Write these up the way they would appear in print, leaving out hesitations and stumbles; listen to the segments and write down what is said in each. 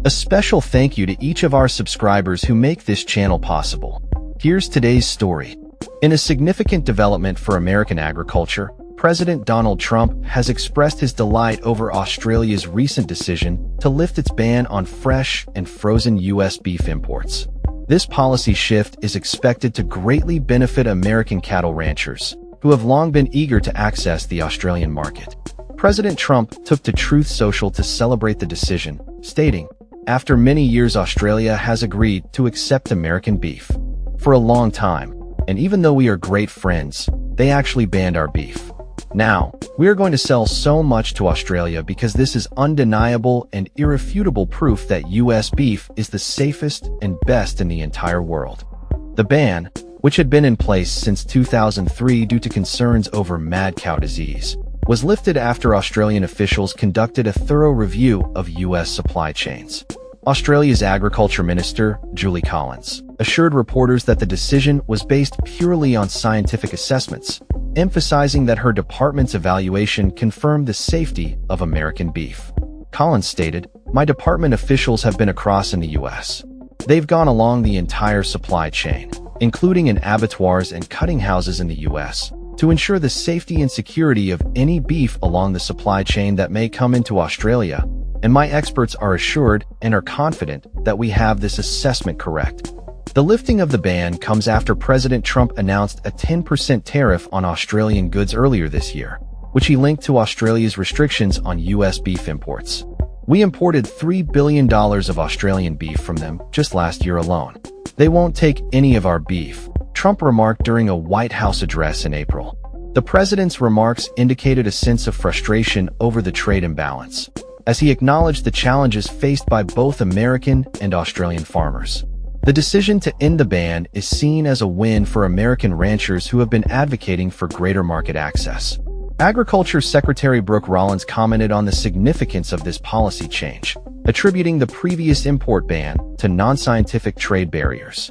A special thank you to each of our subscribers who make this channel possible. Here's today's story. In a significant development for American agriculture, President Donald Trump has expressed his delight over Australia's recent decision to lift its ban on fresh and frozen U.S. beef imports. This policy shift is expected to greatly benefit American cattle ranchers, who have long been eager to access the Australian market. President Trump took to Truth Social to celebrate the decision, stating, "After many years, Australia has agreed to accept American beef. For a long time, and even though we are great friends, they actually banned our beef. Now, we are going to sell so much to Australia because this is undeniable and irrefutable proof that U.S. beef is the safest and best in the entire world." The ban, which had been in place since 2003 due to concerns over mad cow disease, was lifted after Australian officials conducted a thorough review of U.S. supply chains. Australia's Agriculture Minister, Julie Collins, assured reporters that the decision was based purely on scientific assessments, emphasizing that her department's evaluation confirmed the safety of American beef. Collins stated, "My department officials have been across in the U.S. They've gone along the entire supply chain, including in abattoirs and cutting houses in the U.S., to ensure the safety and security of any beef along the supply chain that may come into Australia, and my experts are assured and are confident that we have this assessment correct." The lifting of the ban comes after President Trump announced a 10% tariff on Australian goods earlier this year, which he linked to Australia's restrictions on U.S. beef imports. "We imported $3 billion of Australian beef from them just last year alone. They won't take any of our beef," Trump remarked during a White House address in April. The president's remarks indicated a sense of frustration over the trade imbalance, as he acknowledged the challenges faced by both American and Australian farmers. The decision to end the ban is seen as a win for American ranchers who have been advocating for greater market access. Agriculture Secretary Brooke Rollins commented on the significance of this policy change, attributing the previous import ban to non-scientific trade barriers.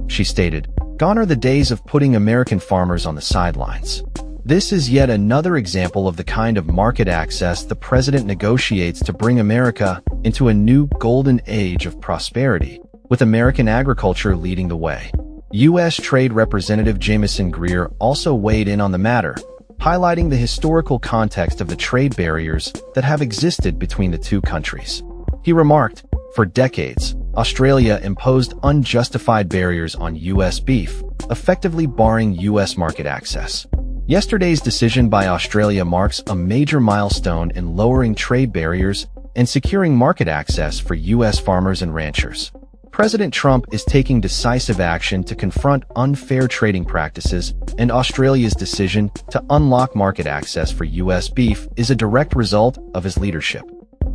She stated, "Gone are the days of putting American farmers on the sidelines. This is yet another example of the kind of market access the president negotiates to bring America into a new golden age of prosperity, with American agriculture leading the way." U.S. Trade Representative Jamieson Greer also weighed in on the matter, highlighting the historical context of the trade barriers that have existed between the two countries. He remarked, "For decades, Australia imposed unjustified barriers on U.S. beef, effectively barring U.S. market access. Yesterday's decision by Australia marks a major milestone in lowering trade barriers and securing market access for U.S. farmers and ranchers." President Trump is taking decisive action to confront unfair trading practices, and Australia's decision to unlock market access for U.S. beef is a direct result of his leadership.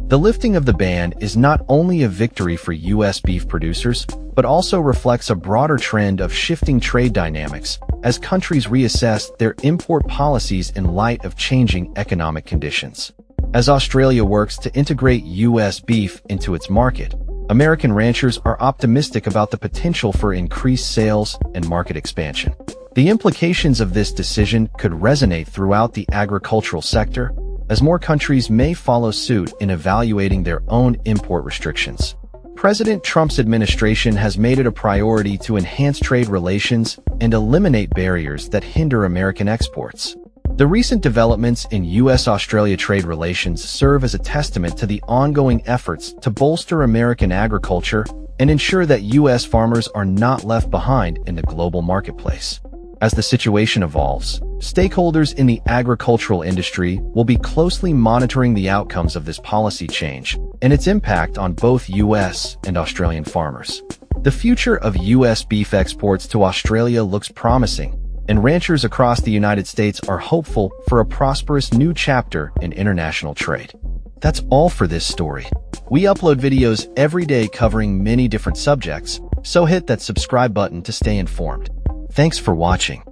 The lifting of the ban is not only a victory for U.S. beef producers, but also reflects a broader trend of shifting trade dynamics as countries reassess their import policies in light of changing economic conditions. As Australia works to integrate U.S. beef into its market, American ranchers are optimistic about the potential for increased sales and market expansion. The implications of this decision could resonate throughout the agricultural sector, as more countries may follow suit in evaluating their own import restrictions. President Trump's administration has made it a priority to enhance trade relations and eliminate barriers that hinder American exports. The recent developments in U.S.-Australia trade relations serve as a testament to the ongoing efforts to bolster American agriculture and ensure that U.S. farmers are not left behind in the global marketplace. As the situation evolves, stakeholders in the agricultural industry will be closely monitoring the outcomes of this policy change and its impact on both U.S. and Australian farmers. The future of U.S. beef exports to Australia looks promising, and ranchers across the United States are hopeful for a prosperous new chapter in international trade. That's all for this story. We upload videos every day covering many different subjects, so hit that subscribe button to stay informed. Thanks for watching.